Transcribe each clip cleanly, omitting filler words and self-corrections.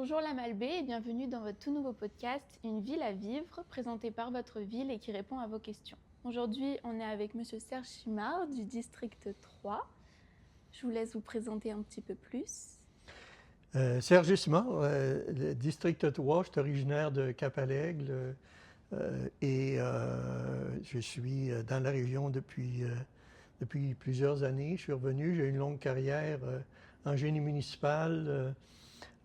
Bonjour la Malbaie et bienvenue dans votre tout nouveau podcast Une ville à vivre, présenté par votre ville et qui répond à vos questions. Aujourd'hui, on est avec Monsieur Serge Chimard du district 3. Je vous laisse vous présenter un petit peu plus. Serge Simard, le district 3, je suis originaire de Cap-à-l'Aigle et je suis dans la région depuis plusieurs années. Je suis revenu, j'ai une longue carrière en génie municipal,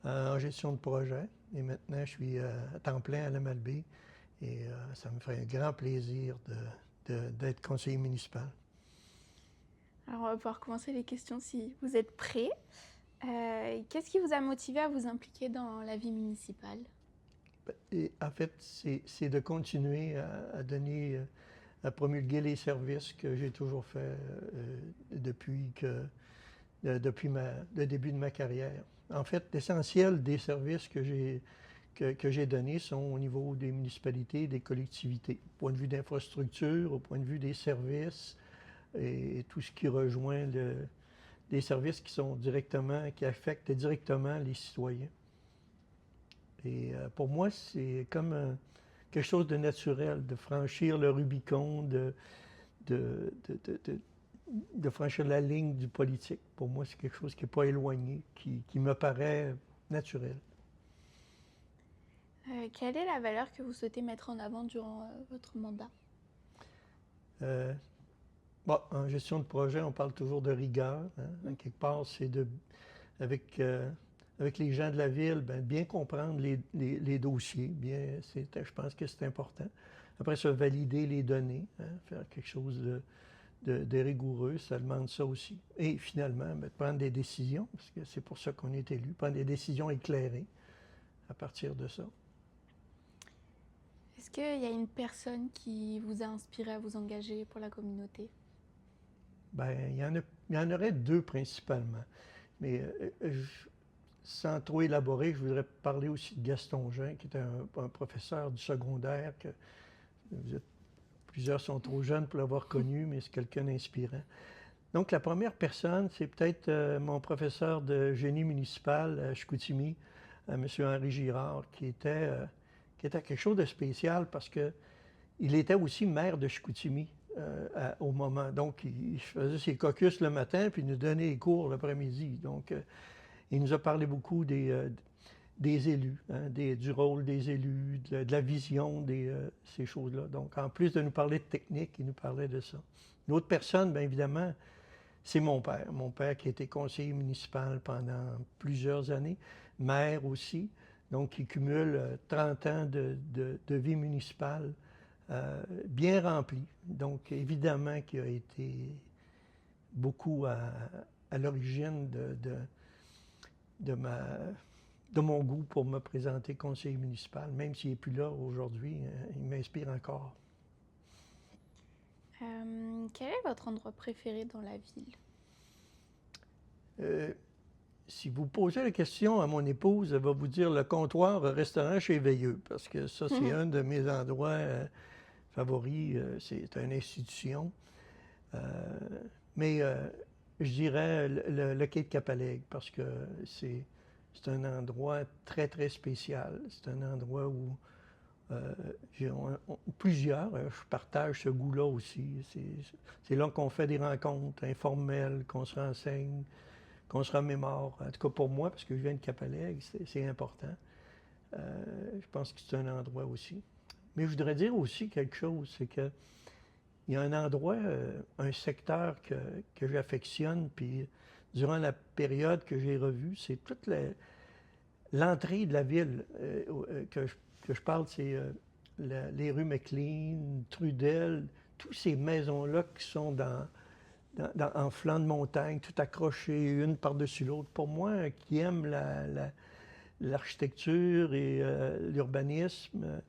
en gestion de projet et maintenant je suis à temps plein à la Malbaie et ça me fait un grand plaisir d'être conseiller municipal. Alors on va pouvoir commencer les questions si vous êtes prêts. Qu'est-ce qui vous a motivé à vous impliquer dans la vie municipale? Et en fait, c'est de continuer à donner, à promulguer les services que j'ai toujours fait depuis le début de ma carrière. En fait, l'essentiel des services que j'ai donnés sont au niveau des municipalités, des collectivités, au point de vue d'infrastructure, au point de vue des services et tout ce qui rejoint les services qui affectent directement les citoyens. Et pour moi, c'est comme quelque chose de naturel, de franchir le Rubicon, de, de, de, de franchir la ligne du politique. Pour moi, c'est quelque chose qui n'est pas éloigné, qui me paraît naturel. Quelle est la valeur que vous souhaitez mettre en avant durant votre mandat? Euh, en gestion de projet, on parle toujours de rigueur. Hein. Quelque part, c'est avec, avec les gens de la ville, bien comprendre les dossiers. Je pense que c'est important. Après ça, valider les données, hein, faire quelque chose de rigoureux, ça demande ça aussi. Et finalement, prendre des décisions, parce que c'est pour ça qu'on est élu, prendre des décisions éclairées à partir de ça. Est-ce qu'il y a une personne qui vous a inspiré à vous engager pour la communauté? Il y en aurait deux principalement. Mais sans trop élaborer, je voudrais parler aussi de Gaston Jean, qui était un professeur du secondaire, que plusieurs sont trop jeunes pour l'avoir connu, mais c'est quelqu'un d'inspirant. Donc, la première personne, c'est peut-être mon professeur de génie municipal à Chicoutimi, M. Henri Girard, qui était quelque chose de spécial parce que il était aussi maire de Chicoutimi au moment. Donc, il faisait ses caucus le matin, puis il nous donnait les cours l'après-midi. Donc, il nous a parlé beaucoup des élus, hein, du rôle des élus, de la vision ces choses-là. Donc, en plus de nous parler de technique, il nous parlait de ça. Une autre personne, bien évidemment, c'est mon père. Mon père qui a été conseiller municipal pendant plusieurs années, maire aussi, donc qui cumule 30 ans de vie municipale bien remplie. Donc évidemment qui a été beaucoup à l'origine de, ma, de mon goût pour me présenter conseiller municipal. Même s'il n'est plus là aujourd'hui, il m'inspire encore. Quel est votre endroit préféré dans la ville? Si vous posez la question à mon épouse, elle va vous dire le comptoir restaurant chez Veilleux, parce que ça, c'est un de mes endroits favoris. C'est une institution. Mais je dirais le quai de Cap-à-l'Aigle, parce que c'est un endroit très, très spécial. C'est un endroit où plusieurs, je partage ce goût-là aussi. C'est là qu'on fait des rencontres informelles, qu'on se renseigne, qu'on se remémore. En tout cas pour moi, parce que je viens de Cap-à-l'Aigle, c'est important. Je pense que c'est un endroit aussi. Mais je voudrais dire aussi quelque chose, c'est que il y a un endroit, un secteur que j'affectionne, puis durant la période que j'ai revue, c'est toute l'entrée de la ville que je parle, c'est les rues McLean, Trudel, toutes ces maisons-là qui sont en flanc de montagne, tout accrochées une par-dessus l'autre. Pour moi, qui aime l'architecture et l'urbanisme,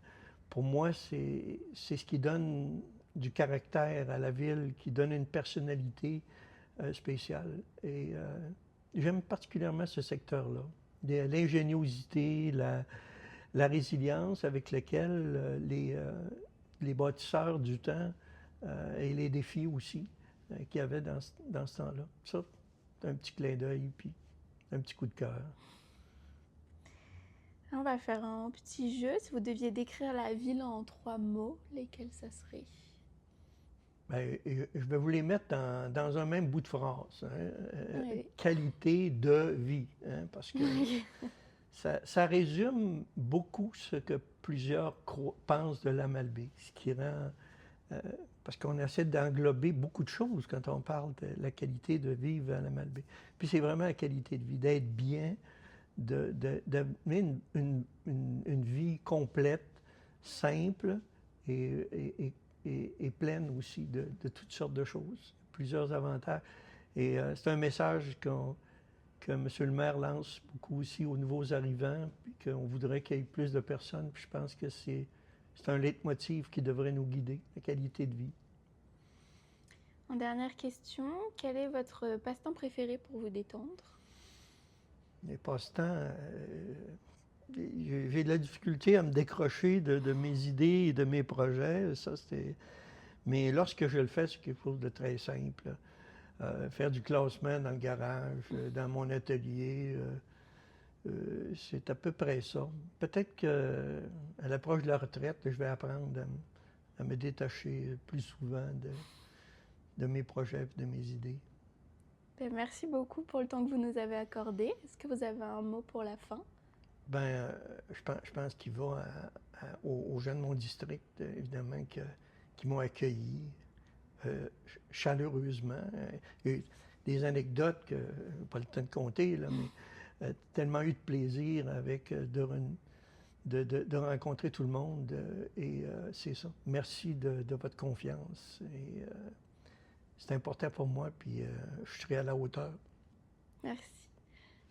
pour moi, c'est ce qui donne du caractère à la ville, qui donne une personnalité spéciale. Et j'aime particulièrement ce secteur-là. L'ingéniosité, la résilience avec laquelle les bâtisseurs du temps et les défis aussi qu'il y avait dans ce temps-là. Ça, c'est un petit clin d'œil, puis un petit coup de cœur. On va faire un petit jeu. Si vous deviez décrire la ville en 3 mots, lesquels ça serait? Ben, je vais vous les mettre dans un même bout de phrase, hein. Oui. Qualité de vie, hein, parce que ça résume beaucoup ce que plusieurs pensent de la Malbaie, ce qui rend... euh, parce qu'on essaie d'englober beaucoup de choses quand on parle de la qualité de vivre à la Malbaie. Puis c'est vraiment la qualité de vie, d'être bien, de mener une vie complète, simple et pleine aussi de toutes sortes de choses, plusieurs avantages. Et c'est un message que M. le maire lance beaucoup aussi aux nouveaux arrivants, puis qu'on voudrait qu'il y ait plus de personnes. Puis je pense que c'est un leitmotiv qui devrait nous guider, la qualité de vie. En dernière question, quel est votre passe-temps préféré pour vous détendre? Les passe-temps, j'ai de la difficulté à me décrocher de mes idées et de mes projets. Mais lorsque je le fais, c'est quelque chose de très simple. Faire du classement dans le garage, dans mon atelier, c'est à peu près ça. Peut-être qu'à l'approche de la retraite, je vais apprendre à me détacher plus souvent de mes projets et de mes idées. Merci beaucoup pour le temps que vous nous avez accordé. Est-ce que vous avez un mot pour la fin? Je pense qu'il va aux gens de mon district, évidemment, qui m'ont accueilli chaleureusement. Il y a eu des anecdotes que je n'ai pas le temps de compter, là, mais tellement eu de plaisir de rencontrer tout le monde. Et c'est ça. Merci de votre confiance. Et c'est important pour moi, puis je serai à la hauteur. Merci.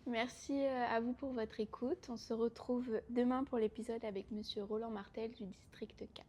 Merci à vous pour votre écoute. On se retrouve demain pour l'épisode avec Monsieur Roland Martel du district 4.